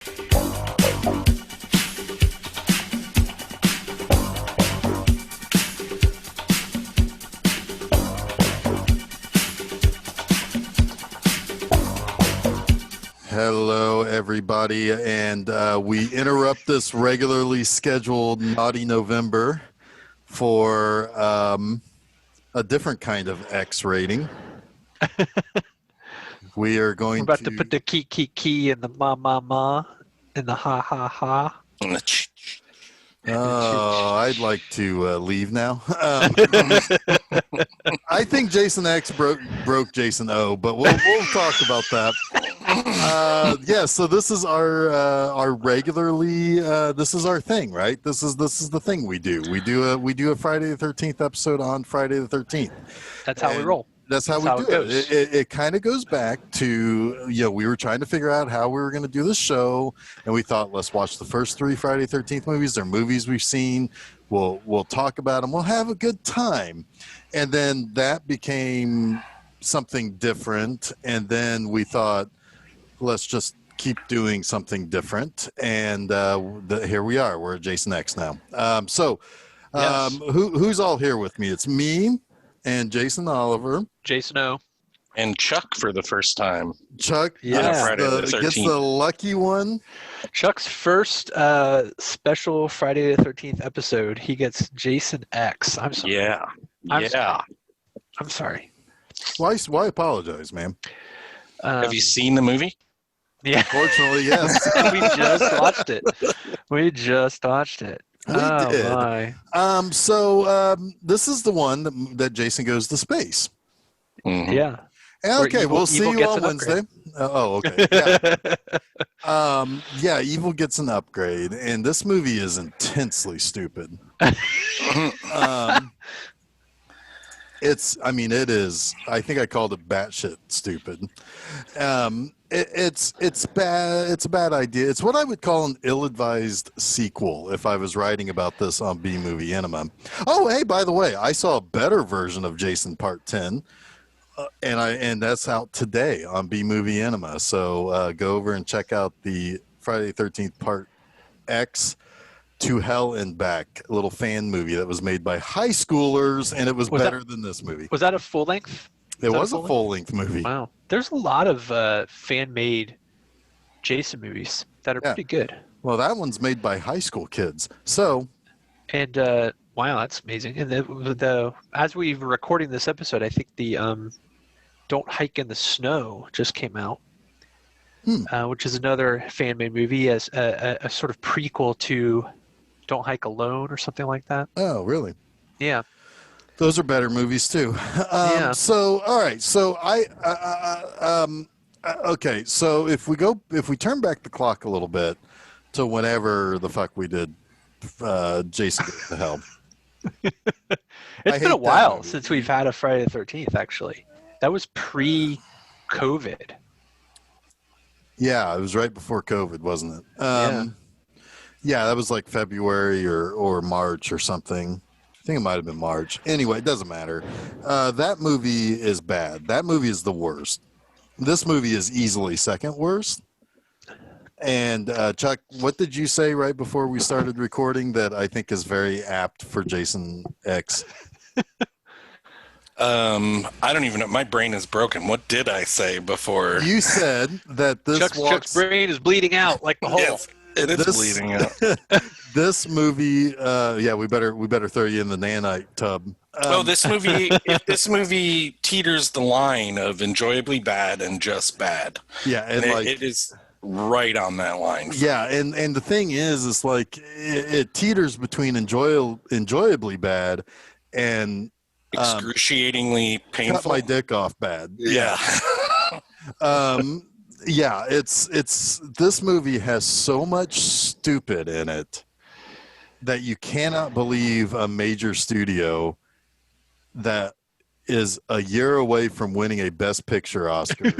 Hello, everybody, and we interrupt this regularly scheduled Naughty November for a different kind of X rating. We are going We're about to put the key in the ma and the ha. Oh, I'd like to leave now. I think Jason X broke Jason O, but we'll talk about that. Yeah, so this is our regularly this is our thing, right? This is the thing we do. We do a Friday the 13th episode on Friday the 13th. That's how we roll. That's how we do it. It kind of goes back to, we were trying to figure out how we were going to do this show, and we thought, let's watch the first 3 Friday the 13th movies. They're movies we've seen. We'll talk about them. We'll have a good time. And then that became something different, and then we thought, let's just keep doing something different. And here we are. We're at Jason X now. Yes. Who's all here with me? It's me and Jason Oliver. Jason O. And Chuck for the first time. Chuck gets the lucky one. Chuck's first special Friday the 13th episode. He gets Jason X. I'm sorry. Yeah. I'm sorry. Why apologize, man? Have you seen the movie? Yeah. Unfortunately, yes. We just watched it. We did. My. This is the one that Jason goes to space. Mm-hmm. Yeah. Okay, we'll see you on Wednesday. Okay. Yeah. Evil gets an upgrade, and this movie is intensely stupid. It is. I think I called it batshit stupid. It's bad. It's a bad idea. It's what I would call an ill-advised sequel if I was writing about this on B Movie Enema. Oh, hey, by the way, I saw a better version of Jason Part 10, and that's out today on B Movie Enema. So go over and check out the Friday the 13th Part X. To Hell and Back, a little fan movie that was made by high schoolers, and it was better than this movie. Was that a full length? It was a full length movie. Wow. There's a lot of fan-made Jason movies that are pretty good. Well, that one's made by high school kids. So. And wow, that's amazing. And the as we were recording this episode, I think the Don't Hike in the Snow just came out, which is another fan-made movie as a sort of prequel to Don't Hike Alone or something like that. Oh, really? Yeah. Those are better movies too. Yeah. So, all right. So okay. So if we turn back the clock a little bit to whenever the fuck we did Jason Goes to Hell. It's been a while since we've had a Friday the 13th, actually. That was pre-COVID. Yeah, it was right before COVID, wasn't it? Yeah, that was like February or March or something. I think it might have been March. Anyway, it doesn't matter. That movie is bad. That movie is the worst. This movie is easily second worst. And Chuck, what did you say right before we started recording that I think is very apt for Jason X? I don't even know. My brain is broken. What did I say before? You said that this Chuck's brain is bleeding out like the hole. Yes, it is bleeding out. This movie, we better throw you in the nanite tub. This movie, if this movie teeters the line of enjoyably bad and just bad. Yeah, and it is right on that line. Yeah, and the thing is like it teeters between enjoyably bad and excruciatingly painful. Cut my dick off bad. Yeah. Yeah, it's this movie has so much stupid in it that you cannot believe a major studio that is a year away from winning a Best Picture Oscar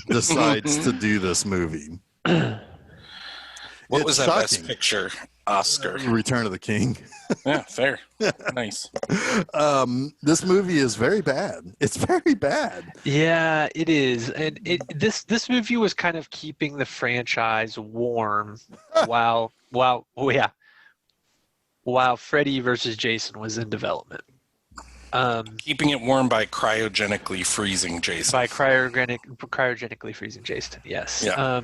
decides to do this movie. What was that shocking. Best Picture? Oscar. Return of the King. Yeah, fair. Nice. This movie is very bad. It's very bad. Yeah, it is. And this movie was kind of keeping the franchise warm while Freddy versus Jason was in development. Keeping it warm by cryogenically freezing Jason. By cryogenically freezing Jason, yes. Yeah.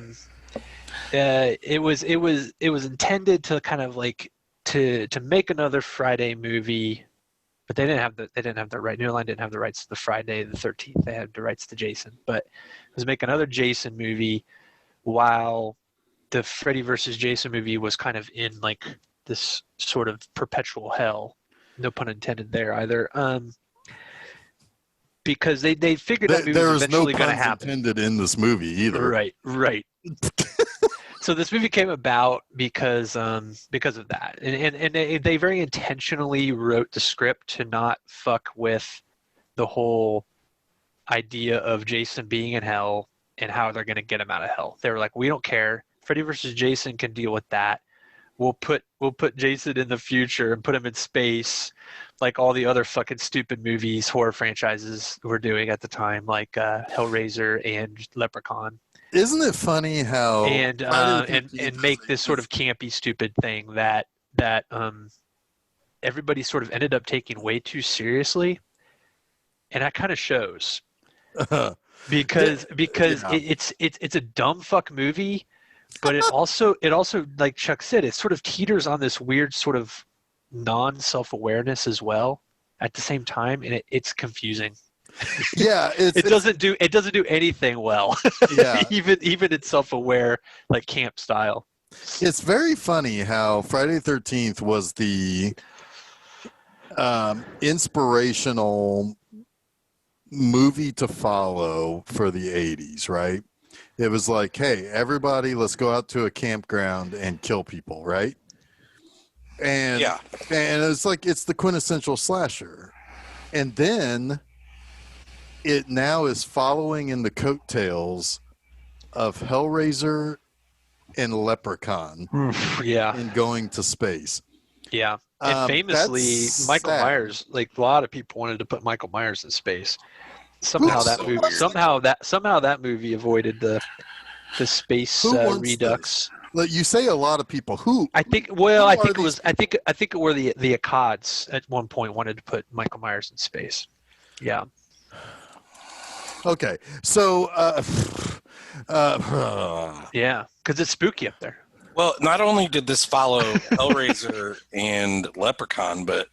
It was intended to kind of like to make another Friday movie, but they didn't have the right. New Line didn't have the rights to the Friday the 13th. They had the rights to Jason, but it was make another Jason movie while the Freddy versus Jason movie was kind of in like this sort of perpetual hell. No pun intended there either. Because they figured that movie was eventually going to happen. There was no puns intended in this movie either. Right. So this movie came about because of that, and they very intentionally wrote the script to not fuck with the whole idea of Jason being in hell and how they're going to get him out of hell. They were like, we don't care. Freddy versus Jason can deal with that. We'll put Jason in the future and put him in space, like all the other fucking stupid movies, horror franchises were doing at the time, like Hellraiser and Leprechaun. Isn't it funny how and make this sort of campy, stupid thing that everybody sort of ended up taking way too seriously, and that kind of shows because it's a dumb fuck movie. But it also, like Chuck said, it sort of teeters on this weird sort of non-self-awareness as well at the same time, and it's confusing. Yeah, it doesn't do anything well. Yeah, even it's self-aware, like camp style. It's very funny how Friday the 13th was the inspirational movie to follow for the 80s, right? It was like, hey, everybody, let's go out to a campground and kill people, right? And it's like it's the quintessential slasher. And then it now is following in the coattails of Hellraiser and Leprechaun. Yeah. And going to space. Yeah. And famously, Michael Myers, like a lot of people wanted to put Michael Myers in space. Somehow that movie avoided the space redux. Like you say, a lot of people who I think it were the Akkads at one point wanted to put Michael Myers in space. Yeah. Okay, so yeah, because it's spooky up there. Well, not only did this follow Hellraiser and Leprechaun, but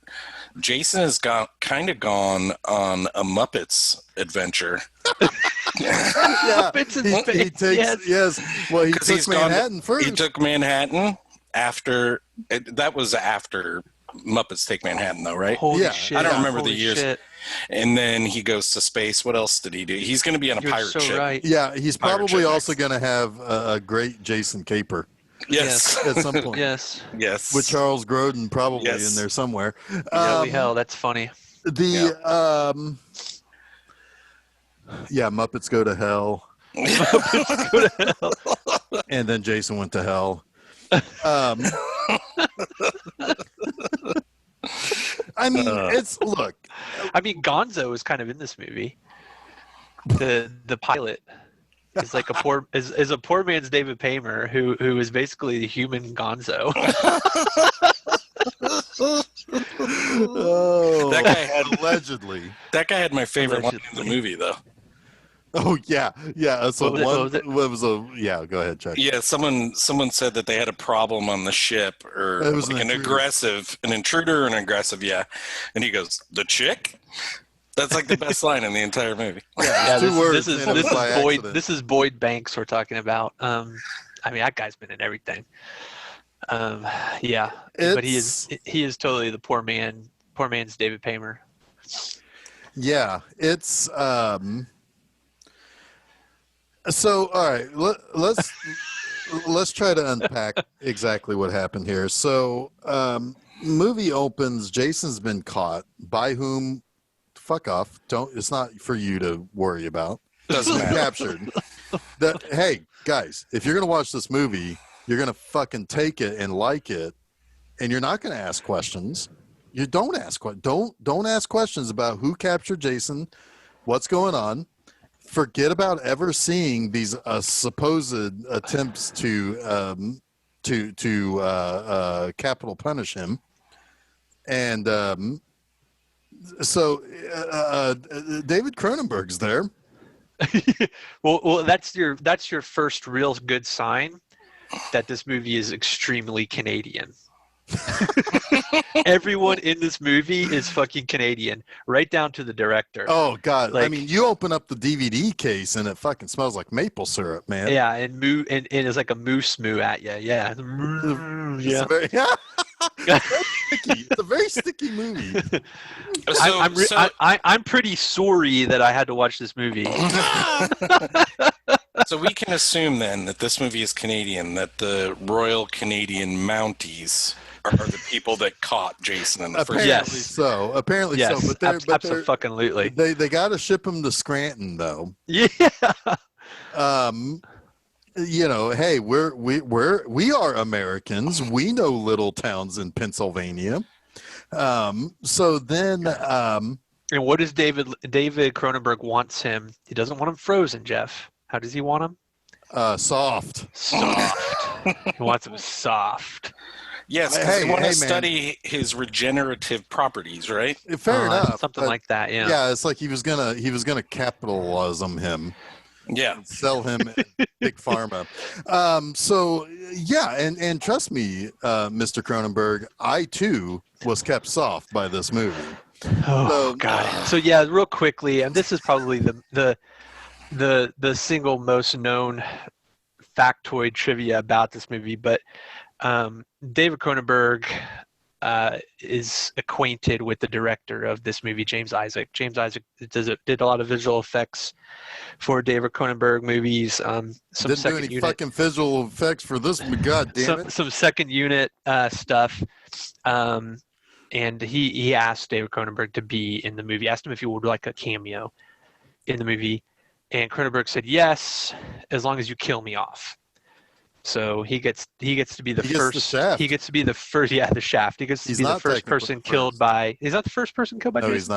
Jason has kind of gone on a Muppets adventure. Yeah, he takes Well, he took Manhattan first. He took Manhattan after that was after Muppets Take Manhattan, though, right? Holy shit! I don't remember the years. Shit. And then he goes to space. What else did he do? He's going to be on a pirate ship. Right. Yeah, he's probably also going to have a great Jason caper. Yes. At some point. Yes. With Charles Grodin probably in there somewhere. Holy hell, that's funny. Muppets Go to Hell. Muppets Go to Hell. And then Jason went to hell. I mean, Gonzo is kind of in this movie. The pilot is like a poor man's David Paymer who is basically the human Gonzo. That guy had allegedly. That guy had my favorite line in the movie, though. Oh yeah. So go ahead, Chuck. Yeah, someone said that they had a problem on the ship, or it was like an intruder, and aggressive. Yeah, and he goes, "The chick." That's like the best line in the entire movie. Yeah, This is Boyd Banks we're talking about. I mean, that guy's been in everything. But he is totally the poor man's David Paymer. Yeah, it's so all right. Let's try to unpack exactly what happened here. So, movie opens. Jason's been caught. By whom? Fuck off. It's not for you to worry about. Doesn't matter. Captured. Hey, guys, if you're going to watch this movie, you're going to fucking take it and like it and you're not going to ask questions, you don't ask don't ask questions about who captured Jason, what's going on. Forget about ever seeing these supposed attempts to capital punish him. And so David Cronenberg's there. well, that's your first real good sign that this movie is extremely Canadian. Everyone in this movie is fucking Canadian, right down to the director. Oh God! Like, I mean, you open up the DVD case and it fucking smells like maple syrup, man. Yeah, and it's like a moose moo at you. Yeah, It's very, sticky. It's a very sticky movie. I'm pretty sorry that I had to watch this movie. So we can assume then that this movie is Canadian, that the Royal Canadian Mounties are the people that caught Jason in the first. Apparently so. Apparently yes, so. But absolutely. They got to ship him to Scranton though. Yeah. You know, hey, we are Americans. We know little towns in Pennsylvania. So then, and what does David Cronenberg wants him? He doesn't want him frozen, Jeff. How does he want him? Soft. He wants him soft. Yes, because they want to study his regenerative properties, right? Fair enough. Something like that, yeah. Yeah, it's like he was gonna capitalism him. Yeah, sell him big pharma. So yeah, and trust me, Mr. Cronenberg, I too was kept soft by this movie. Oh God! So yeah, real quickly, and this is probably the single most known factoid trivia about this movie, but David Cronenberg is acquainted with the director of this movie, James Isaac. James Isaac did a lot of visual effects for David Cronenberg movies. Some didn't do any fucking visual effects for this. God damn it! Some second unit stuff. And he asked David Cronenberg to be in the movie. Asked him if he would like a cameo in the movie, and Cronenberg said yes, as long as you kill me off. So he gets to be the first. He gets to be the first. Yeah, the Shaft. He gets to be the first person killed by. He's not the first person killed by. No, Jason? He's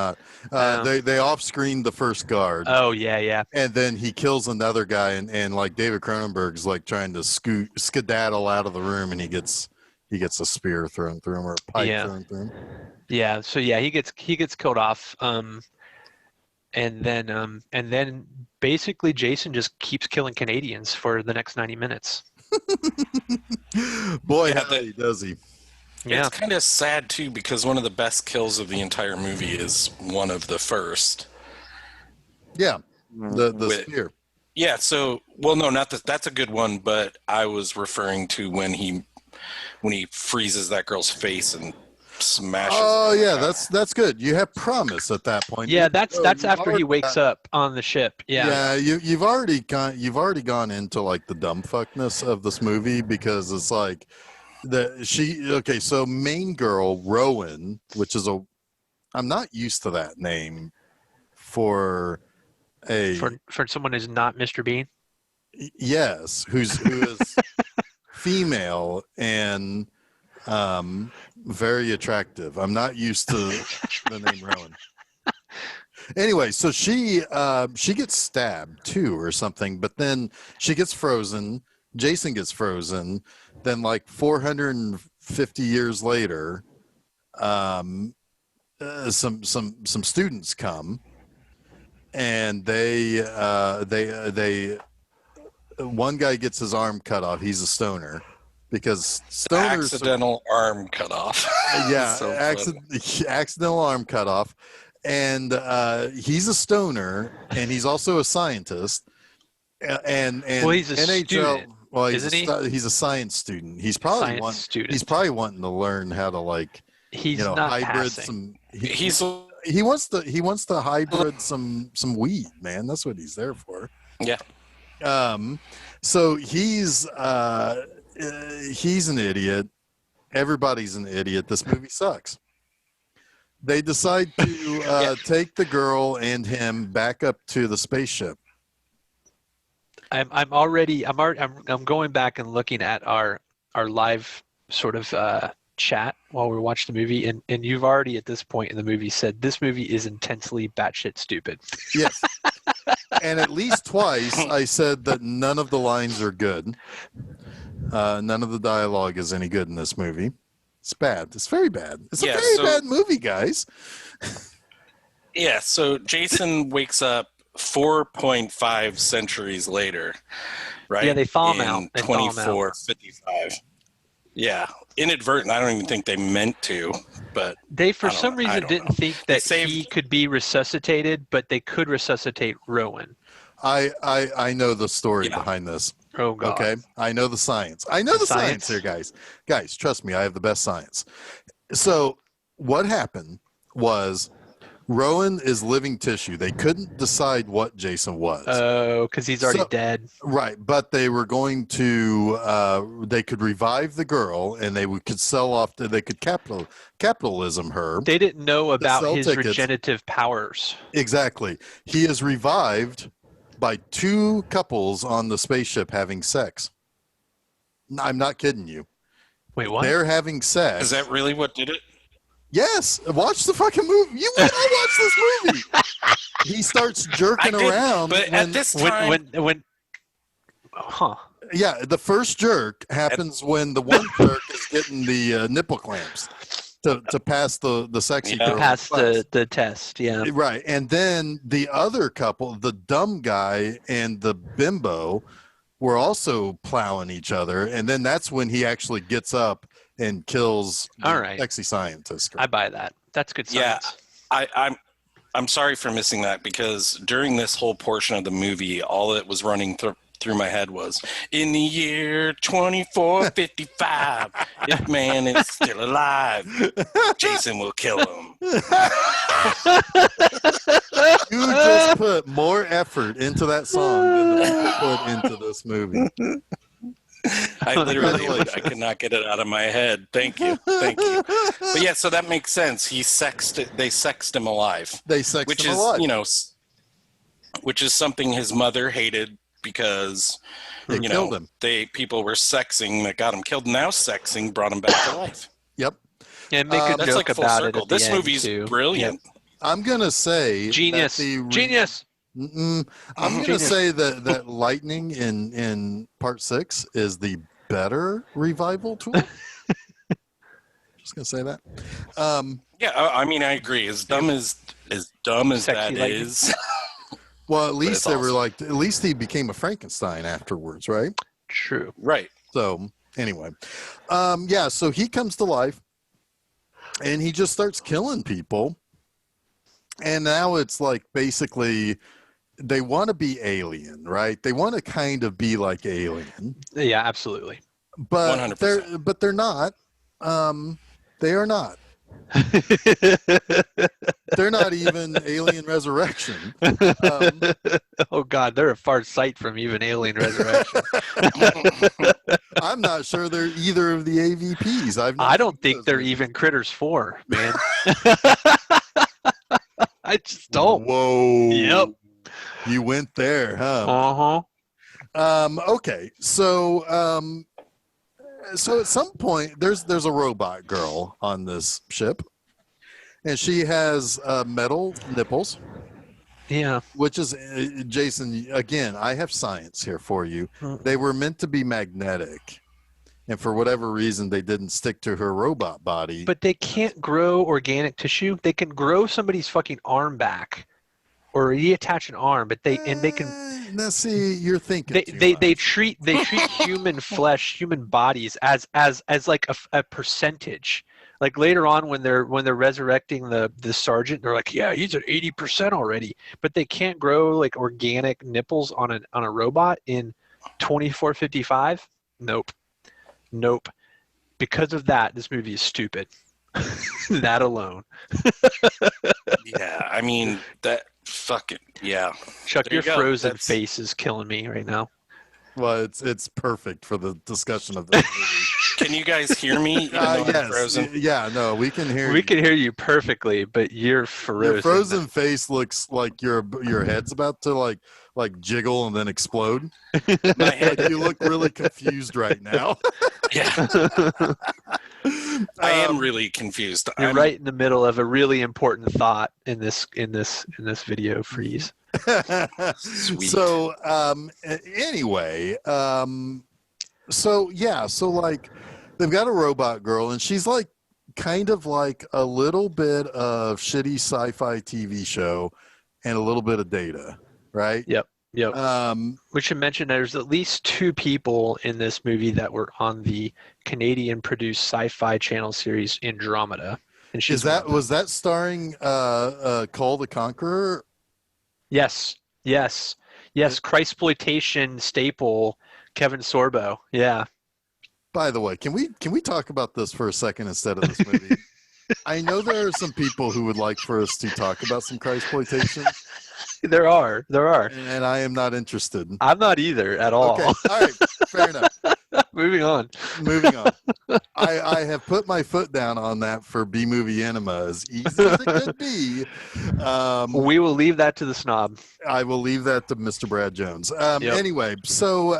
not. They off-screened the first guard. Oh yeah. And then he kills another guy, and like David Cronenberg's like trying to skedaddle out of the room, and he gets a spear thrown through him or a pipe thrown through him. Yeah. So yeah, he gets killed off. And then basically Jason just keeps killing Canadians for the next 90 minutes. Boy, does he. Yeah. It's kind of sad too, because one of the best kills of the entire movie is one of the first. Yeah, the spear. Yeah, so no, not that's a good one, but I was referring to when he freezes that girl's face and smashes. Oh yeah, that's good. You have promise at that point. Yeah, that's after he wakes up on the ship. Yeah. Yeah, you've already gone into like the dumb fuckness of this movie, because it's like so main girl Rowan, which is I'm not used to that name for someone who's not Mr. Bean. Yes, who is female and very attractive. I'm not used to the name Rowan. Anyway, so she gets stabbed too or something, but then she gets frozen. Jason gets frozen. Then like 450 years later, some students come, and they one guy gets his arm cut off. He's a stoner. Because stoners accidental arm cut off. Yeah, so accidental arm cut off, and he's a stoner, and he's also a scientist, and well, he's a NHL. Student, well, isn't he? He's a science student. He's probably wanting to learn how to like not hybrid passing. He wants to hybrid some weed, man. That's what he's there for. Yeah. So he's an idiot. Everybody's an idiot. This movie sucks. They decide to take the girl and him back up to the spaceship. I'm going back and looking at our live sort of chat while we were watching the movie, and you've already at this point in the movie said this movie is intensely batshit stupid. Yes. And at least twice I said that none of the lines are good. None of the dialogue is any good in this movie. It's bad. It's very bad. It's a very bad movie, guys. Yeah, so Jason wakes up 4.5 centuries later, right? Yeah, they thaw him out. They thaw him out. 2455. Yeah, inadvertent. I don't even think they meant to, but they for some reason didn't think that he could be resuscitated, but they could resuscitate Rowan. I know the story behind this. Oh God. Okay, I know the science. I know the science here, guys. Guys, trust me, I have the best science. So what happened was Rowan is living tissue. They couldn't decide what Jason was. Oh, because he's already dead. Right, but they were going to. They could revive the girl, and could sell off. They could capitalism her. They didn't know about his regenerative powers. Exactly. He is revived by two couples on the spaceship having sex. I'm not kidding you. Wait, what? They're having sex. Is that really what did it? Yes, watch the fucking movie. You gotta watch this movie. He starts jerking around. But at this time, yeah, the first jerk happens when the one jerk is getting the nipple clamps to pass the sexy girl. To pass the test, yeah. Right, and then the other couple, the dumb guy and the bimbo, were also plowing each other, and then that's when he actually gets up and kills the sexy scientist girl. I buy that. That's good science. Yeah, I'm sorry for missing that, because during this whole portion of the movie, all that was running through my head was, in the year 2455, if man is still alive, Jason will kill him. You just put more effort into that song than the people put into this movie. I literally, I could not get it out of my head. Thank you. But yeah, so that makes sense. They sexed him alive. They sexed him alive. You know, which is something his mother hated, because killed him. People were sexing that got him killed. Now sexing brought him back to life. Yep. And make a joke about it. This movie's brilliant. Yep. I'm gonna say genius. Genius. I'm going to say that lightning in part 6 is the better revival tool. Just going to say that. Yeah, I mean, I agree. As dumb as that lightning is. Well, at least they were like, at least he became a Frankenstein afterwards, right? True. Right. So anyway, so he comes to life and he just starts killing people. And now it's like basically they want to be Alien, right? They want to kind of be like Alien. Yeah, absolutely. But 100%. they're not. They are not. They're not even Alien Resurrection. Oh God, they're a far sight from even Alien Resurrection. I'm not sure they're either of the AVPs. I don't think they're even Critters 4, man. I just don't. Whoa. Yep. You went there, huh? Okay. So at some point there's a robot girl on this ship, and she has metal nipples. Yeah. Which is Jason, again, I have science here for you. They were meant to be magnetic. And for whatever reason, they didn't stick to her robot body. But they can't grow organic tissue. They can grow somebody's fucking arm back, or reattach an arm. But they can. Now, see, you're thinking. They treat human flesh, human bodies as like a percentage. Like later on, when they're resurrecting the sergeant, they're like, yeah, he's at 80% already. But they can't grow like organic nipples on a robot in 2455. Nope. Because of that, this movie is stupid. That alone. Yeah, I mean, that fucking, yeah. Chuck, your frozen face is killing me right now. Well, it's perfect for the discussion of this movie. Can you guys hear me? Yes. Frozen? Yeah, no, we can hear you. We can hear you perfectly, but you're frozen. Your frozen face looks like your head's about to like jiggle and then explode. My head. Like you look really confused right now. Yeah. I am really confused. You're I'm right in the middle of a really important thought in this video freeze. Sweet. So anyway, so yeah, so like they've got a robot girl, and she's like kind of like a little bit of shitty sci-fi TV show and a little bit of Data, right? Yep. We should mention there's at least 2 people in this movie that were on the Canadian-produced sci-fi channel series Andromeda, and she's was that starring Cole the Conqueror? Yes. Christploitation staple Kevin Sorbo. Yeah. By the way, can we talk about this for a second instead of this movie? I know there are some people who would like for us to talk about some Christploitation. There are. And I am not interested. I'm not either at all. Okay. All right. Fair enough. Moving on. I have put my foot down on that for B-movie enema, as easy as it could be. We will leave that to the snob. I will leave that to Mr. Brad Jones. Yep. Anyway, so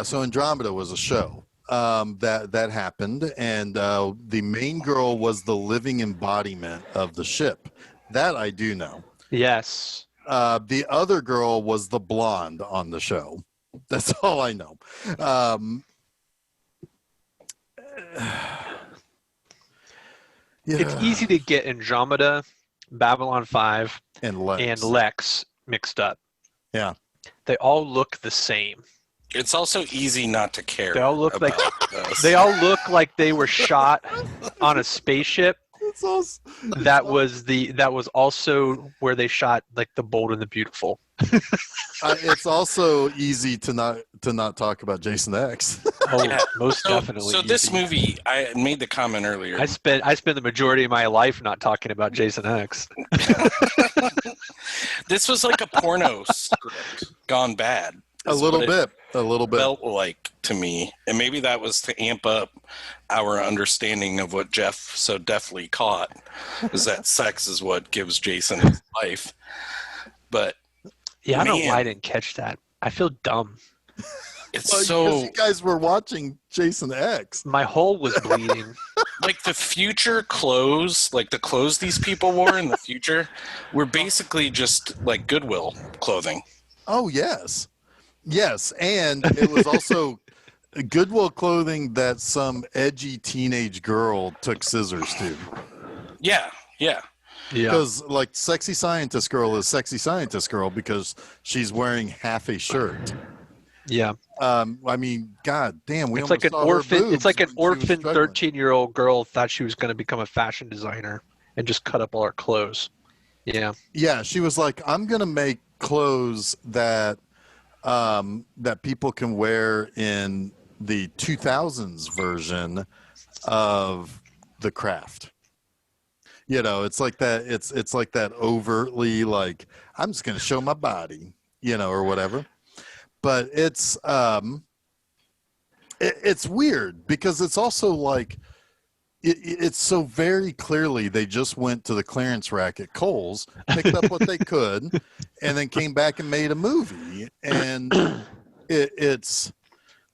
so Andromeda was a show that happened, and the main girl was the living embodiment of the ship. That I do know. Yes. The other girl was the blonde on the show. That's all I know. It's easy to get Andromeda, Babylon 5, and Lex mixed up. Yeah. They all look the same. It's also easy not to care. They all look about like they all look like they were shot on a spaceship. That was also where they shot like The Bold and the Beautiful. It's also easy to not talk about Jason X. Oh, yeah. Most definitely. So this movie, I made the comment earlier. I spent the majority of my life not talking about Jason X. This was like a porno script gone bad. A little bit. Felt like to me, and maybe that was to amp up our understanding of what Jeff so deftly caught, is that sex is what gives Jason his life. But yeah, I don't know why I didn't catch that. I feel dumb. It's because you guys were watching Jason X. My hole was bleeding. Like the future clothes, like the clothes these people wore in the future, were basically just like Goodwill clothing. Oh yes. Yes, and it was also Goodwill clothing that some edgy teenage girl took scissors to. Yeah. Because like sexy scientist girl is sexy scientist girl because she's wearing half a shirt. Yeah. I mean, god damn, it's like an orphan. It's like an orphan 13-year-old girl thought she was going to become a fashion designer and just cut up all her clothes. Yeah. Yeah, she was like, I'm going to make clothes that people can wear in the 2000s version of The Craft. You know, it's like that. It's like that overtly like I'm just going to show my body, or whatever. But it's weird because it's also like it's so very clearly they just went to the clearance rack at Kohl's, picked up what they could, and then came back and made a movie. And it's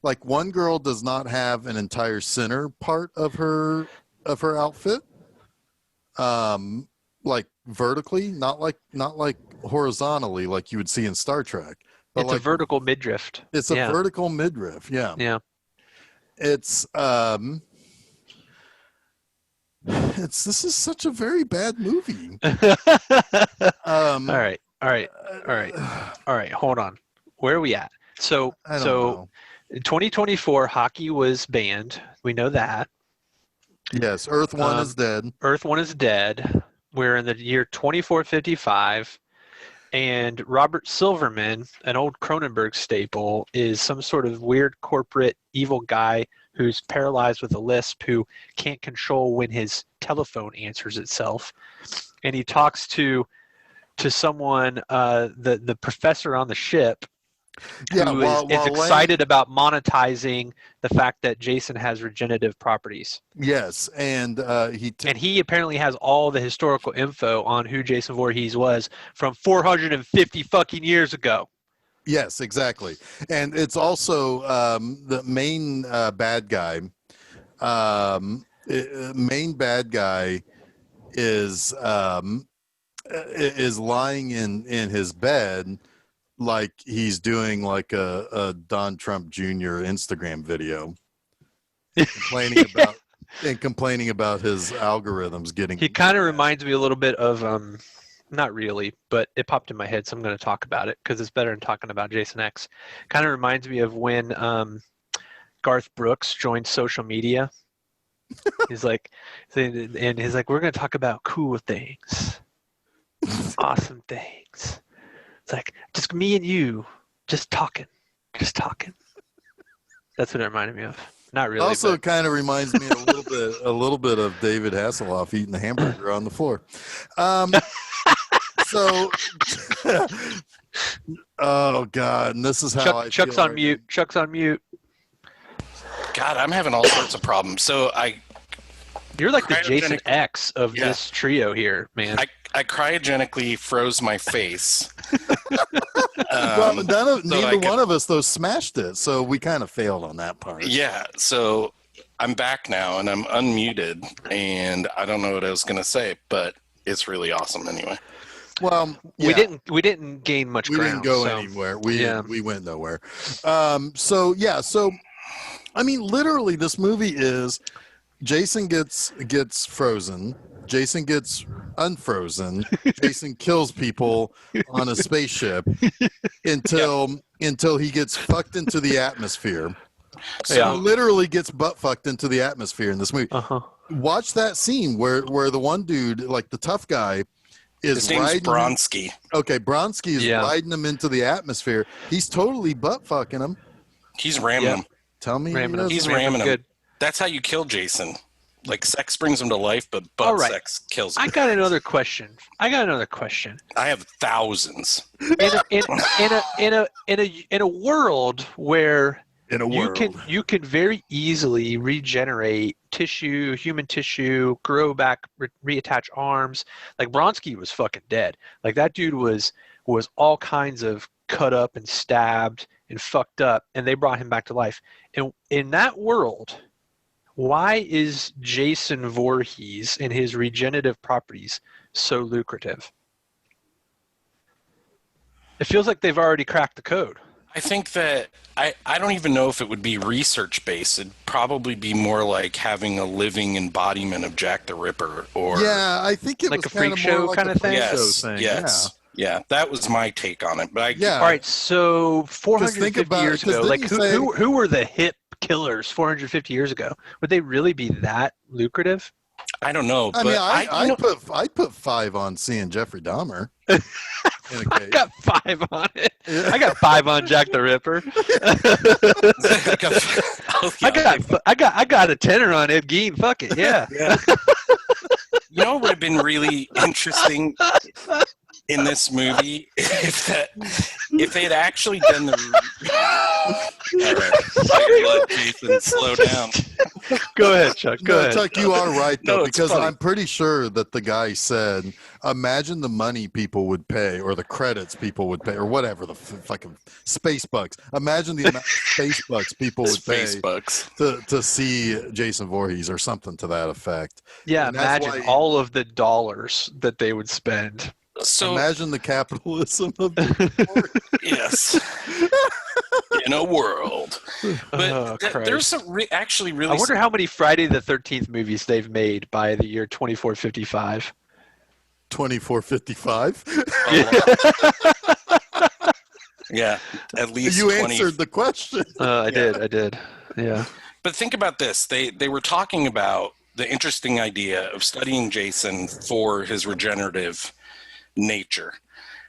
like one girl does not have an entire center part of her outfit, like vertically, not like horizontally like you would see in Star Trek. But it's like a vertical midriff. It's a vertical midriff. Yeah. Yeah. It's this is such a very bad movie. All right. Hold on. Where are we at? So in 2024, hockey was banned. We know that. Yes, Earth One is dead. Earth One is dead. We're in the year 2455, and Robert Silverman, an old Cronenberg staple, is some sort of weird corporate evil guy who's paralyzed with a lisp, who can't control when his telephone answers itself. And he talks to someone, the professor on the ship, who is excited about monetizing the fact that Jason has regenerative properties. Yes, and he apparently has all the historical info on who Jason Voorhees was from 450 fucking years ago. Yes, exactly. And it's also the main bad guy main bad guy is lying in his bed like he's doing like a Don Trump Jr. Instagram video, complaining about his algorithms getting. He kind of reminds me a little bit of not really, but it popped in my head, so I'm going to talk about it because it's better than talking about Jason X. Kind of reminds me of when Garth Brooks joined social media. He's like, we're going to talk about cool things, awesome things. It's like just me and you, just talking. That's what it reminded me of. Not really. Also, kind of reminds me a little bit of David Hasselhoff eating the hamburger on the floor. So, oh God, and this is how Chuck's on mute. Chuck's on mute. God, I'm having all sorts of problems. So You're like the Jason X of this trio here, man. I cryogenically froze my face. Well, neither one of us though smashed it, so we kind of failed on that part. Yeah, so I'm back now and I'm unmuted, and I don't know what I was going to say, but it's really awesome anyway. Well, we didn't gain much ground. We didn't go anywhere. We went nowhere. So I mean, literally, this movie is Jason gets frozen. Jason gets unfrozen. Jason kills people on a spaceship until he gets fucked into the atmosphere. So he literally gets butt fucked into the atmosphere in this movie. Watch that scene where the one dude, like the tough guy, is his name's riding Bronsky. Okay, Bronsky is riding him into the atmosphere. He's totally butt fucking him. He's ramming him. Tell me he's ramming him. Good. That's how you kill Jason. Like, sex brings him to life, but butt sex kills him. I got another question. I have thousands. In a world where you can very easily regenerate tissue, human tissue, grow back, reattach arms. Like, Bronsky was fucking dead. Like, that dude was all kinds of cut up and stabbed and fucked up, and they brought him back to life. And in that world, why is Jason Voorhees and his regenerative properties so lucrative? It feels like they've already cracked the code. I think that I don't even know if it would be research based. It'd probably be more like having a living embodiment of Jack the Ripper, or I think it like was a freak show kind of thing. Yes. Yeah, that was my take on it. But all right, so 450 years ago, like who were the hip killers 450 years ago? Would they really be that lucrative? I don't know. I mean, I'd put 5 on seeing Jeffrey Dahmer. I got 5 on it. Yeah. I got 5 on Jack the Ripper. I got a 10 on Ed Gein. Fuck it, yeah. You know what would have been really interesting in this movie if they had actually done the. All right, Jason, slow down. Go ahead, Chuck. Go ahead. Chuck, you are right though, because I'm pretty sure that the guy said, "Imagine the money people would pay, or the credits people would pay, or whatever the fucking space bucks. Imagine the amount of space bucks people would pay to see Jason Voorhees, or something to that effect." Yeah, imagine all of the dollars that they would spend. So imagine the capitalism of yes, in a world. But there's some actually really. I wonder how many Friday the 13th movies they've made by the year 2455. 2455. Yeah, at least you answered the question. I did. Yeah. But think about this. They were talking about the interesting idea of studying Jason for his regenerative nature.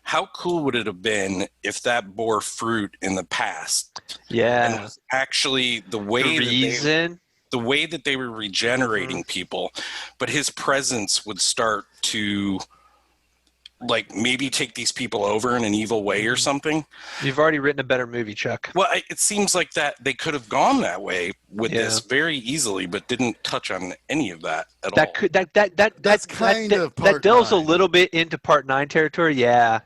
How cool would it have been if that bore fruit in the past? Yeah. And it was actually the way that they were regenerating people, but his presence would start to like maybe take these people over in an evil way or something. You've already written a better movie, Chuck. Well, it seems like that they could have gone that way with this very easily, but didn't touch on any of that at all. That delves a little bit into Part 9 territory. Yeah.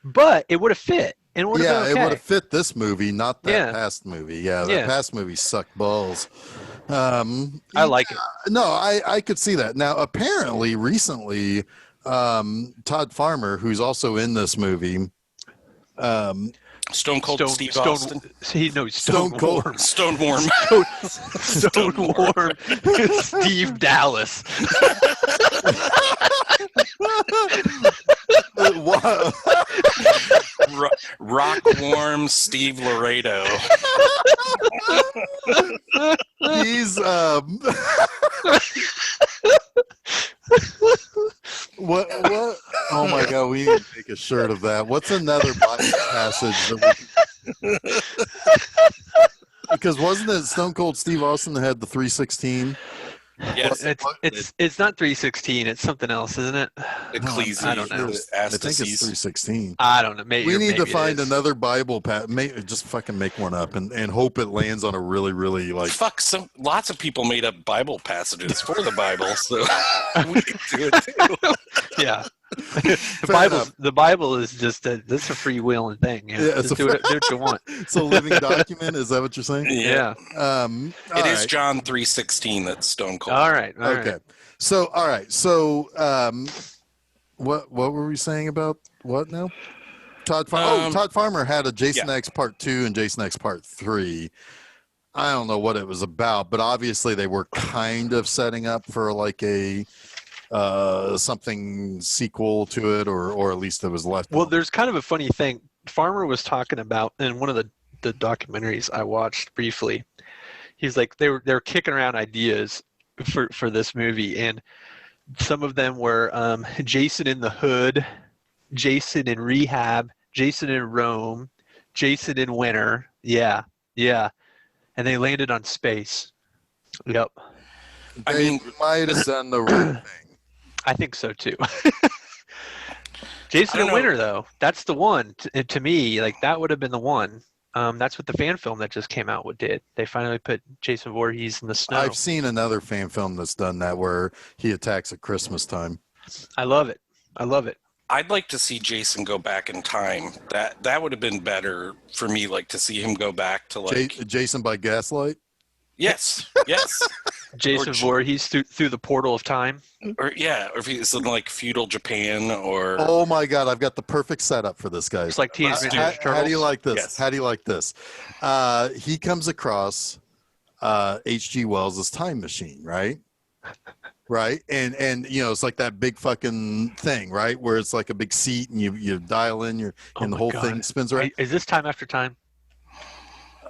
But it would have fit. And it would have been okay. It would have fit this movie, not that past movie. Yeah, that past movie sucked balls. I like it. No, I could see that. Now, apparently, recently, Todd Farmer, who's also in this movie, Stone Cold Steve Austin. Stone Cold. Stone Warm. Stone Warm. Steve Dallas. Rock Warm Steve Laredo. He's what oh my god, we need to make a shirt of that. What's another Bible passage that we because wasn't it Stone Cold Steve Austin that had the 316? Yes, It's not 316. It's something else, isn't it? Ecclesiastes. I don't know. I think it's 316. I don't know. Maybe we need to maybe find another Bible just fucking make one up and hope it lands on a really, really like. Fuck, lots of people made up Bible passages for the Bible, so we can do it too. Yeah. The Bible is just that's a free willing thing. You know? Yeah, just do what you want. It's a living document. Is that what you're saying? Yeah. It is John 3:16 that's Stone Cold. All right. Okay. So all right. So what were we saying about what now? Todd Farmer had a Jason X Part 2 and Jason X Part 3. I don't know what it was about, but obviously they were kind of setting up for like a something sequel to it, or at least it was left. Well, there's kind of a funny thing. Farmer was talking about in one of the documentaries I watched briefly. He's like they were kicking around ideas for this movie, and some of them were Jason in the Hood, Jason in Rehab, Jason in Rome, Jason in Winter. Yeah, and they landed on space. Yep. They might have done the right thing. I think so too. Jason in Winter, though, that's the one. To me, like that would have been the one. That's what the fan film that just came out did. They finally put Jason Voorhees in the snow. I've seen another fan film that's done that where he attacks at Christmas time. I love it. I'd like to see Jason go back in time. That would have been better for me, like to see him go back to like Jason by Gaslight. Yes. Jason Voorhees through the portal of time. Or if he's in like feudal Japan or. Oh my God, I've got the perfect setup for this guy. It's like Teenage Mutant Ninja Turtles. How do you like this? Yes. How do you like this? He comes across H.G. Wells' time machine, right? Right, and it's like that big fucking thing, right, where it's like a big seat and you dial in and the whole thing spins around. Is this time after time?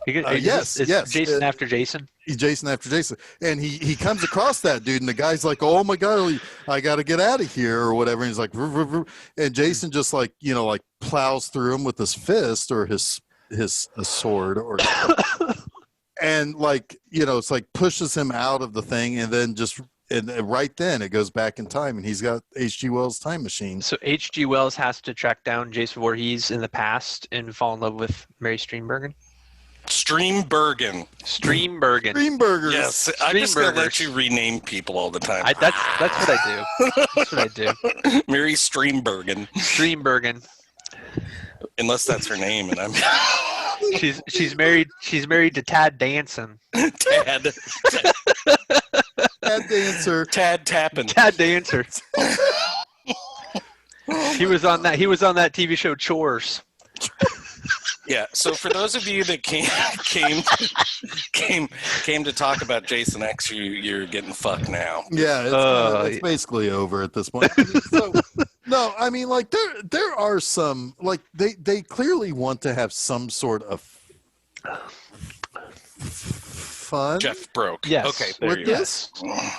Yes. Jason after Jason. Jason after Jason, and he comes across that dude, and the guy's like, "Oh my God, I got to get out of here," or whatever. And he's like, "Ruh, ruh, ruh." And Jason just like plows through him with his fist or his sword or, and it's like pushes him out of the thing, and then and right then it goes back in time, and he's got H.G. Wells' time machine. So H.G. Wells has to track down Jason Voorhees in the past and fall in love with Mary Steenburgen. Streambergen. Yes, I'm just gonna let you rename people all the time. That's what I do. That's what I do. Mary Streambergen. Unless that's her name, and I'm. she's married. She's married to Tad Danson. Tad Dancer. Tad Tappin. Tad Dancer. He was on that TV show Chores. Yeah. So for those of you that came to talk about Jason X, you're getting fucked now. Yeah, it's basically over at this point. I mean, like there are some like they clearly want to have some sort of fun. Jeff broke. Yes. Okay. With this?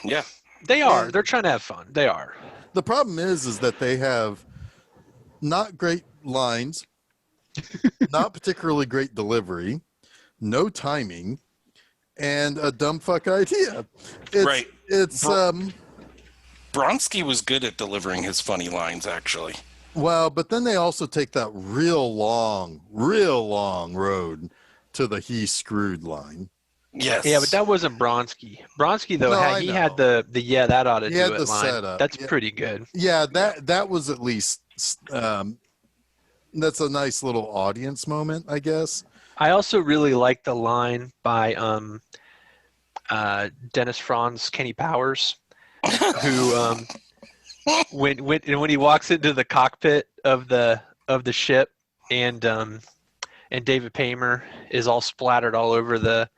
Yeah. They are. They're trying to have fun. They are. The problem is that they have not great lines. Not particularly great delivery, no timing, and a dumb fuck idea. It's Bronski was good at delivering his funny lines, actually. Well, but then they also take that real long road to the "he screwed" line. Yes. Yeah, but that wasn't Bronski. Bronski though, he had the that ought to do it line. Setup. That's pretty good. Yeah, that was at least. That's a nice little audience moment, I guess. I also really like the line by Dennis Franz, Kenny Powers, who when he walks into the cockpit of the ship, and David Paymer is all splattered all over the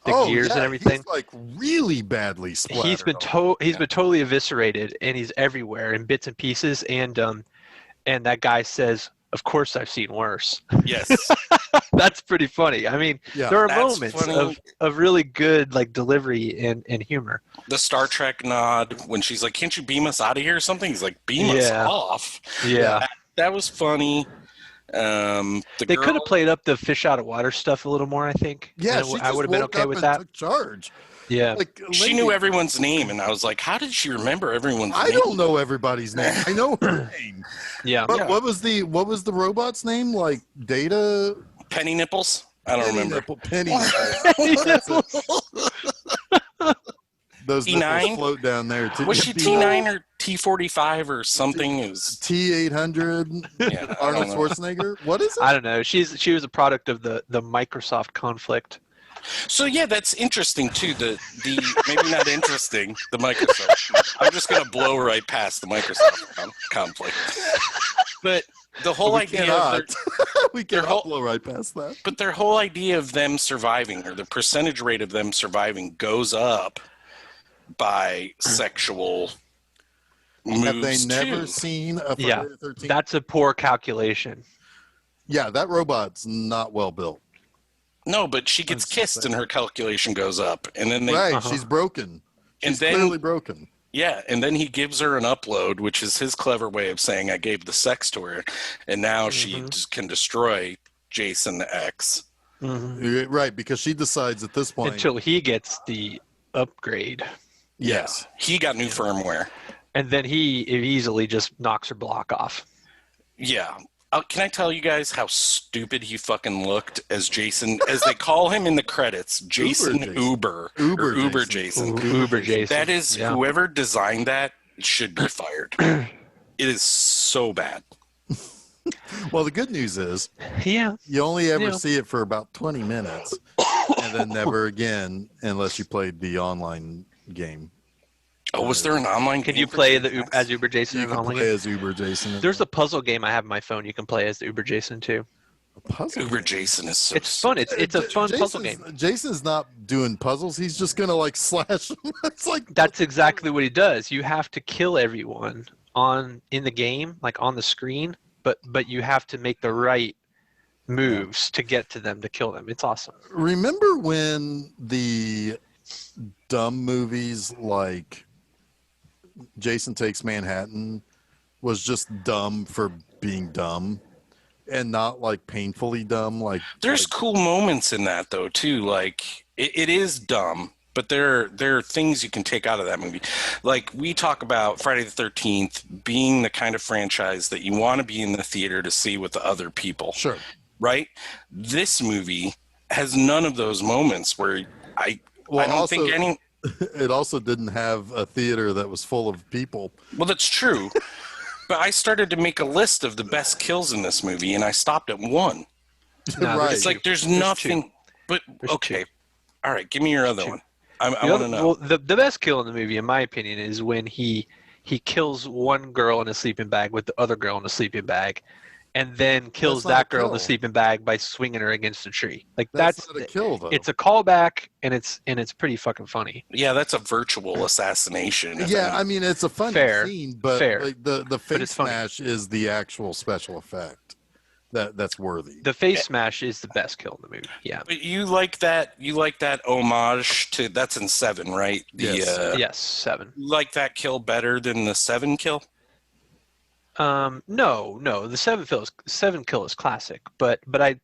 gears and everything. He's like really badly splattered. He's been totally eviscerated, and he's everywhere in bits and pieces. And that guy says, "Of course, I've seen worse." Yes. That's pretty funny. I mean, there are moments of really good like delivery and humor. The Star Trek nod when she's like, "Can't you beam us out of here?" Or something. He's like, "Beam us off." Yeah, that was funny. They could have played up the fish out of water stuff a little more, I think. Yeah, I would have been okay with that. Took charge. Yeah, like, she knew everyone's name, and I was like, "How did she remember everyone's name?" I don't know everybody's name. I know her name. Yeah. But what was the robot's name? Like Data? Penny Nipples? I don't remember. Penny Nipples. Those nipples float down there too. Was she T9 or T45 or something? It was T800. Yeah, Arnold Schwarzenegger. What is it? I don't know. She was a product of the Microsoft conflict. So yeah, that's interesting too. The maybe not interesting. The Microsoft. I'm just gonna blow right past the Microsoft conflict. But the whole idea of we cannot blow right past that. But their whole idea of them surviving, or the percentage rate of them surviving, goes up by sexual moves. Have they never seen a Friday the 13th? That's a poor calculation. Yeah, that robot's not well built. No, but she gets kissed and her calculation goes up, and then she's broken. She's clearly broken. Yeah, and then he gives her an upload, which is his clever way of saying, "I gave the sex to her," and now she just can destroy Jason X. Mm-hmm. Right, because she decides at this point until he gets the upgrade. Yes, he got new firmware, and then he easily just knocks her block off. Yeah. Can I tell you guys how stupid he fucking looked as Jason, as they call him in the credits, Jason Uber Jason. Uber Jason. That is, whoever designed that should be fired. It is so bad. Well, the good news is, you only ever see it for about 20 minutes, and then never again unless you played the online game. Oh, was there an online game? Can you play as Uber Jason? You can play as Uber Jason. There's a puzzle game I have on my phone. You can play as the Uber Jason too. Uber Jason is so. It's fun. It's a fun puzzle game. Jason's not doing puzzles. He's just gonna like slash them. It's like that's exactly what he does. You have to kill everyone in the game, like on the screen, but you have to make the right moves to get to them to kill them. It's awesome. Remember when the dumb movies like Jason Takes Manhattan was just dumb for being dumb and not like painfully dumb? There's cool moments in that though too. Like it is dumb, but there are things you can take out of that movie. Like we talk about Friday the 13th being the kind of franchise that you want to be in the theater to see with the other people. Sure. Right? This movie has none of those moments where I don't think any. It also didn't have a theater that was full of people. Well, that's true. But I started to make a list of the best kills in this movie, and I stopped at one. No, right. It's like there's nothing. But okay, all right, give me your other one. I want to know. Well, the best kill in the movie, in my opinion, is when he kills one girl in a sleeping bag with the other girl in a sleeping bag, and then kills that girl in the sleeping bag by swinging her against a tree. Like that's not a kill, though. It's a callback, and it's pretty fucking funny. Yeah, that's a virtual assassination. Yeah, I mean it's a funny scene, but like, the face smash is the actual special effect that's worthy. The face smash is the best kill in the movie. Yeah. But you like that homage to that's in 7, right? Yes, 7. You like that kill better than the 7 kill? No, the 7 kill is classic, but I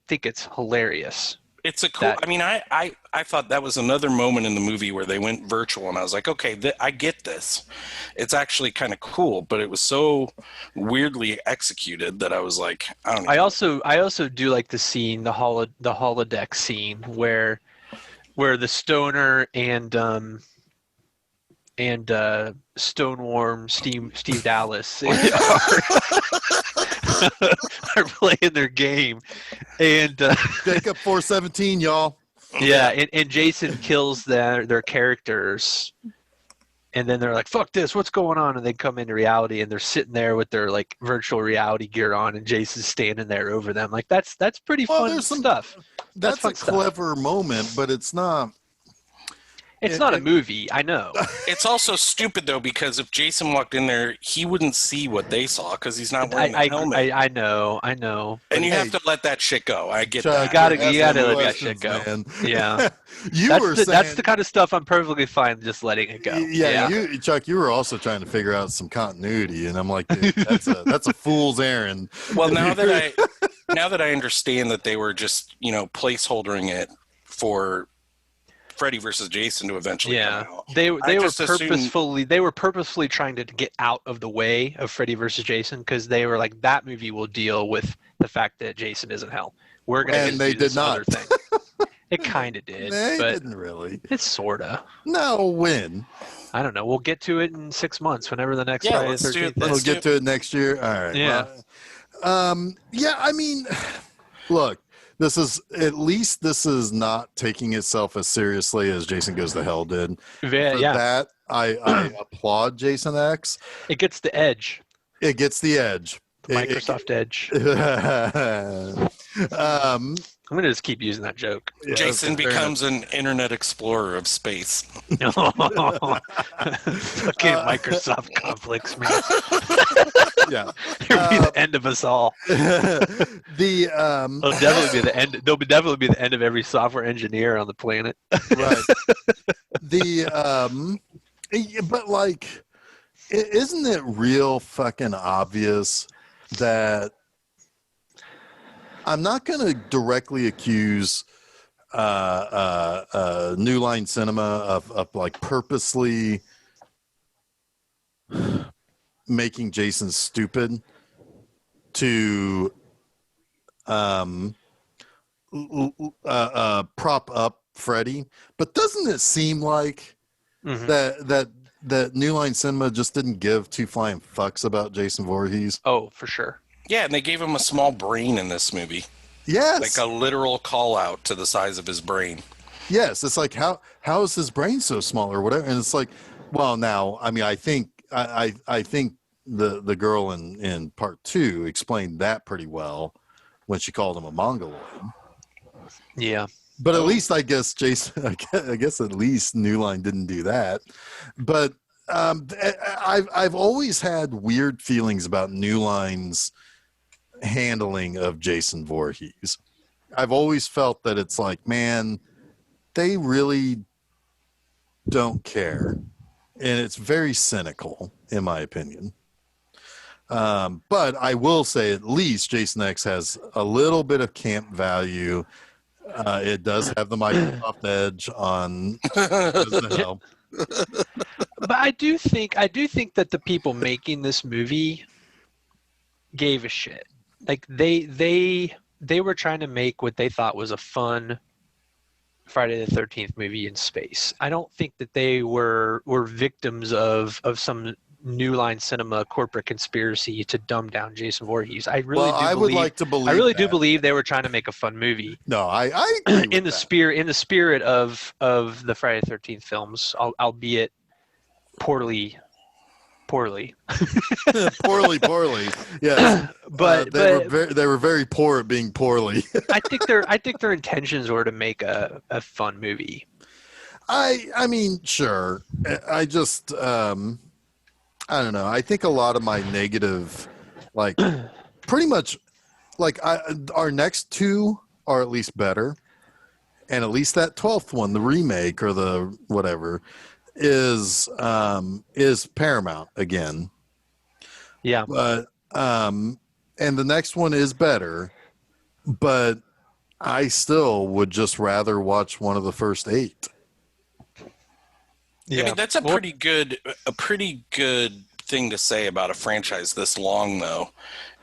think it's hilarious. It's a cool. I mean, I thought that was another moment in the movie where they went virtual, and I was like, okay, I get this. It's actually kind of cool, but it was so weirdly executed that I was like, I don't know. I also do like the scene, the holodeck scene where the stoner and Stoneworm Steve Dallas are playing their game, and Jacob 417, y'all. Yeah, and Jason kills their characters, and then they're like, "Fuck this! What's going on?" And they come into reality, and they're sitting there with their like virtual reality gear on, and Jason's standing there over them. Like that's pretty fun stuff. That's a clever moment, but it's not. It's not a movie, I know. It's also stupid though, because if Jason walked in there, he wouldn't see what they saw because he's not wearing a helmet. I know. And you have to let that shit go. I get that. You gotta let that shit go. Man. Yeah. That's the kind of stuff I'm perfectly fine just letting it go. Yeah. Chuck, you were also trying to figure out some continuity, and I'm like, dude, that's a fool's errand. Well, now that I understand that they were just placeholdering it for Freddy versus Jason to eventually come out. They were purposefully trying to get out of the way of Freddy versus Jason because they were like, that movie will deal with the fact that Jason is in hell. We're gonna do this other thing. It kind of did, but didn't really. It's sorta. No, when? I don't know. We'll get to it in 6 months, whenever the next Friday the 13th is. We'll get to it next year. All right. Yeah. I mean, look. This is not taking itself as seriously as Jason Goes to Hell did. That I applaud Jason X. It gets the edge. It gets the edge. Microsoft Edge. I'm gonna just keep using that joke. Jason becomes an Internet Explorer of space. Fucking Microsoft conflicts, man. Yeah, it'll be the end of us all. It'll definitely be the end. There'll definitely be the end of every software engineer on the planet. Right. But like, isn't it real fucking obvious that I'm not going to directly accuse New Line Cinema of like purposely making Jason stupid to prop up Freddy, but doesn't it seem like that New Line Cinema just didn't give two flying fucks about Jason Voorhees? Oh, for sure. Yeah, and they gave him a small brain in this movie. Yes, like a literal call out to the size of his brain. Yes, it's like how is his brain so small or whatever, and it's like, well, now I mean, I think the girl in part 2 explained that pretty well when she called him a mongoloid. Yeah, but at least I guess Jason, I guess at least New Line didn't do that. But I've always had weird feelings about New Line's handling of Jason Voorhees. I've always felt that it's like, man, they really don't care, and it's very cynical in my opinion. But I will say at least Jason X has a little bit of camp value. It does have the Microsoft Edge on. But I do think that the people making this movie gave a shit. Like they were trying to make what they thought was a fun Friday the 13th movie in space. I don't think that they were victims of some New Line Cinema corporate conspiracy to dumb down Jason Voorhees. I really do believe they were trying to make a fun movie. No, I agree in the spirit of the Friday the 13th films, albeit poorly. poorly. Yes, but they were very poor at being poorly. I think their intentions were to make a fun movie. I mean, sure. I just I don't know. I think a lot of my negative, like, pretty much, like, our next two are at least better, and at least that 12th one, the remake or the whatever, is Paramount again. Yeah. But and the next one is better, but I still would just rather watch one of the first 8. Yeah. I mean, that's a pretty good thing to say about a franchise this long, though,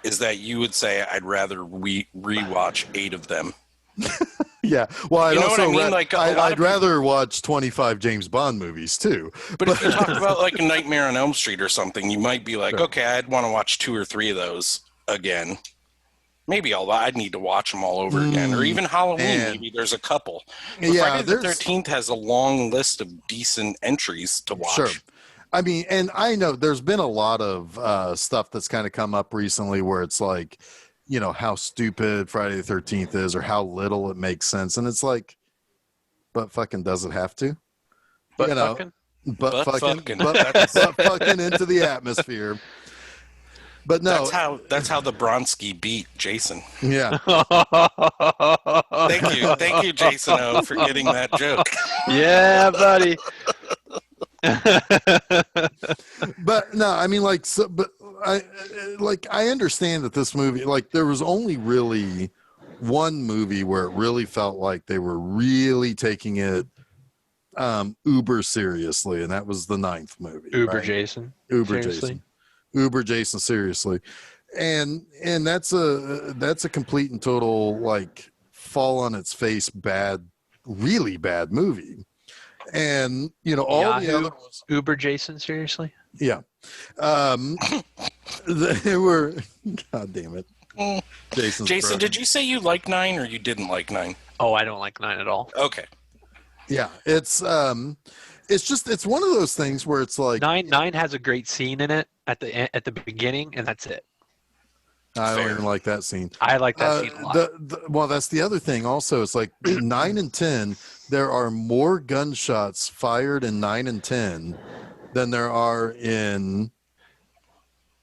is that you would say I'd rather rewatch 8 of them. Yeah, well, I'd rather watch 25 James Bond movies too. But if you talk about like a Nightmare on Elm Street or something, you might be like, okay, I'd want to watch 2 or 3 of those again. Maybe I'd need to watch them all over again, or even Halloween. man. Maybe there's a couple. But Yeah, Friday the there's 13th has a long list of decent entries to watch. sure. I mean, and I know there's been a lot of stuff that's kind of come up recently where it's like, you know, how stupid Friday the 13th is or how little it makes sense. And it's like, but fucking does it have to? But you know, fucking. but fucking, but That's- fucking into the atmosphere. But no, that's how the Bronski beat Jason. yeah. Thank you, Jason O, for getting that joke. Yeah, buddy. But no, I mean, like, so, but I understand that this movie, like, there was only really one movie where it really felt like they were really taking it uber seriously, and that was the 9th movie. Uber right? Jason. Uber Seriously? Jason. Uber Jason, seriously. And that's a complete and total, like, fall on its face bad, really bad movie. And you know, all the other ones, Uber Jason, seriously? yeah. They were, god damn it. Jason, brother. did you say you like 9 or you didn't like 9? Oh, I don't like 9 at all. Okay. Yeah, it's just, it's one of those things where it's like 9 has a great scene in it at the beginning, and that's it. I don't Fair. even like that scene. I like that scene a lot. Well, that's the other thing. Also, it's like 9 and 10. There are more gunshots fired in 9 and 10 than there are in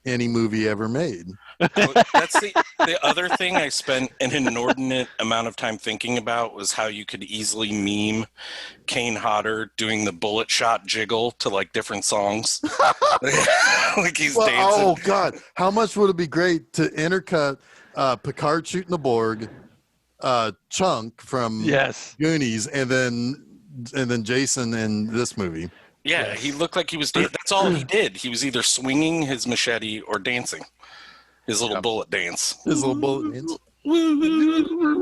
any movie ever made. That's the other thing I spent an inordinate amount of time thinking about was how you could easily meme Kane Hodder doing the bullet shot jiggle to like different songs. Like he's dancing. Oh god, how much would it be great to intercut Picard shooting the Borg, Chunk from Yes. Goonies, and then Jason in this movie. Yeah, he looked like he was. That's all he did. He was either swinging his machete or dancing, his little bullet dance. His little bullet dance.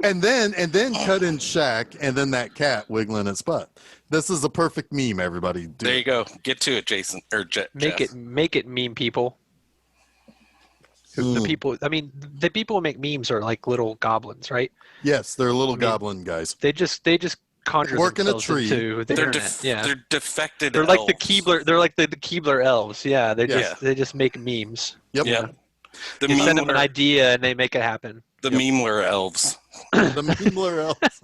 And then cut in Shaq, and then that cat wiggling its butt. This is a perfect meme, everybody. There you go. Get to it, Jason or Jeff. Make it meme people. The people. I mean, the people who make memes are like little goblins, right? Yes, they're little goblin guys. They just conjure Work in a themselves tree. into the They're internet. Yeah. they're defected. They're like the elves. Keebler. They're like the Keebler elves. Yeah. Yeah. They just make memes. Yep. Yeah. The You send them an memler, idea and they make it happen. the memler elves. The memler elves.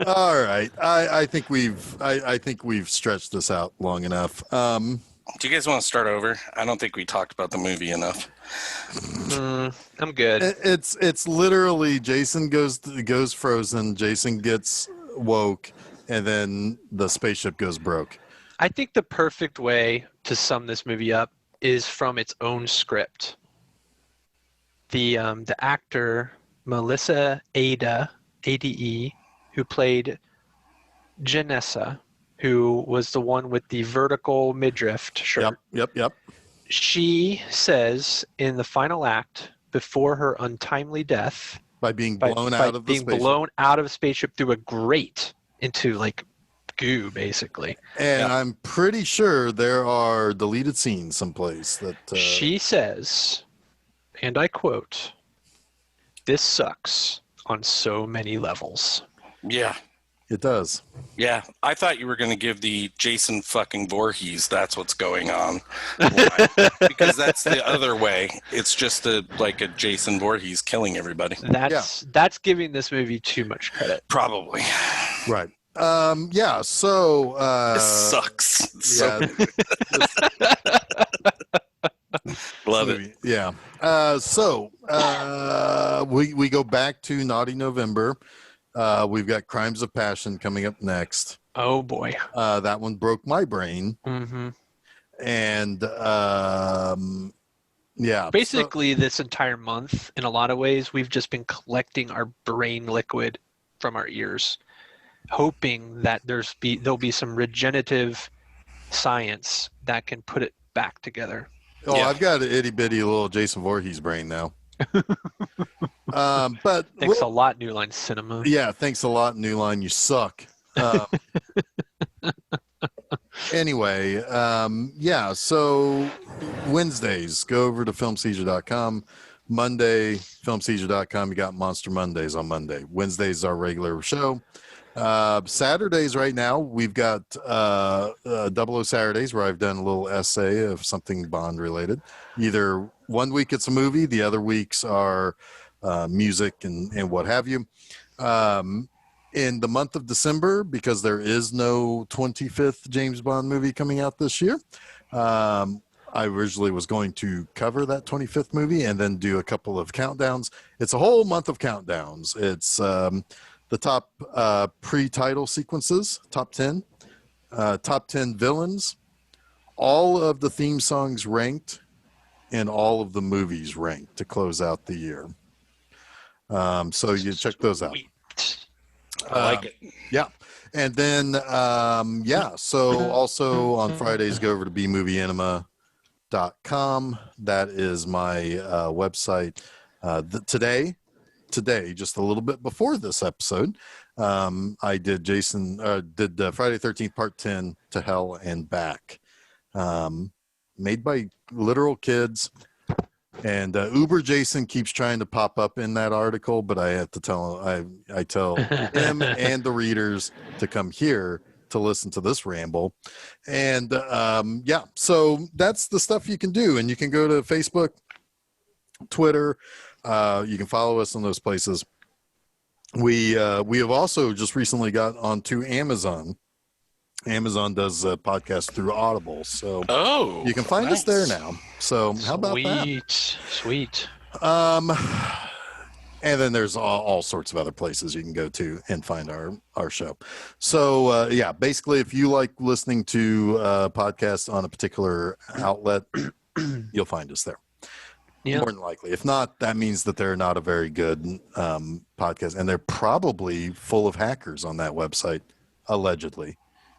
All right. I think we've stretched this out long enough. Do you guys want to start over? I don't think we talked about the movie enough. I'm good. It's literally Jason goes frozen, Jason gets woke, and then the spaceship goes broke. I think the perfect way to sum this movie up is from its own script. The actor Melissa Ade, who played Janessa, who was the one with the vertical midriff shirt. Yep. She says in the final act, before her untimely death, By being blown out of the spaceship. blown out of a spaceship through a grate into like goo, basically. And I'm pretty sure there are deleted scenes someplace that She says, and I quote, "This sucks on so many levels." Yeah. it does. Yeah, I thought you were going to give the Jason fucking Voorhees. That's what's going on, line, because that's the other way. It's just like a Jason Voorhees killing everybody. That's giving this movie too much credit. Probably. Right. Yeah. So This sucks. So love it. Yeah. We go back to Naughty November. We've got Crimes of Passion coming up next. Oh boy. That one broke my brain. Mm-hmm. And yeah. Basically, this entire month, in a lot of ways, we've just been collecting our brain liquid from our ears, hoping that there'll be some regenerative science that can put it back together. Oh, Yeah. I've got an itty bitty little Jason Voorhees brain now. But Thanks a lot, New Line Cinema. yeah, thanks a lot, New Line. You suck. Anyway, yeah. So Wednesdays, go over to filmseizure.com. Monday, filmseizure.com. You got Monster Mondays on Monday. Wednesday's our regular show. Saturdays right now, we've got 00 Saturdays where I've done a little essay of something Bond related. Either one week it's a movie, the other weeks are music and what have you. In the month of December, because there is no 25th James Bond movie coming out this year, I originally was going to cover that 25th movie and then do a couple of countdowns. It's a whole month of countdowns. It's the top pre-title sequences, top 10 villains, all of the theme songs ranked, and all of the movies ranked to close out the year. So you check those out. I like it. Yeah. And then, so also on Fridays, go over to bmovieenema.com. That is my website. Today, just a little bit before this episode, I did Friday 13th Part 10 to Hell and Back, made by literal kids. And Uber Jason keeps trying to pop up in that article, but I have to tell I tell him and the readers to come here to listen to this ramble. And so that's the stuff you can do. And you can go to Facebook, Twitter. You can follow us on those places. We have also just recently got onto Amazon. Amazon does a podcast through Audible, so you can find us there now. So how about that? Sweet. And then there's all sorts of other places you can go to and find our show. So basically, if you like listening to podcasts on a particular outlet, you'll find us there. Yeah. More than likely. If not, that means that they're not a very good podcast, and they're probably full of hackers on that website, allegedly.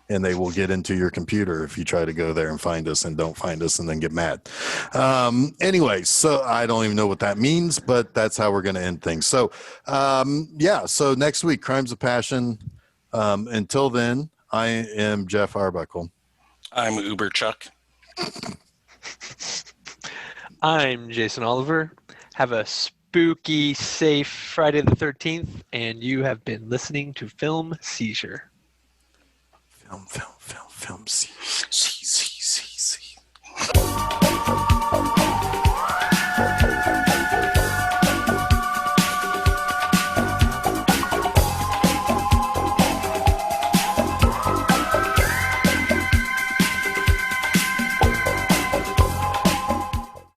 And they will get into your computer if you try to go there and find us and don't find us and then get mad. Anyway, so I don't even know what that means, but that's how we're going to end things. So, so next week, Crimes of Passion. Until then, I am Jeff Arbuckle. I'm Uber Chuck. I'm Jason Oliver. Have a spooky, safe Friday the 13th, and you have been listening to Film Seizure. Film Seizure.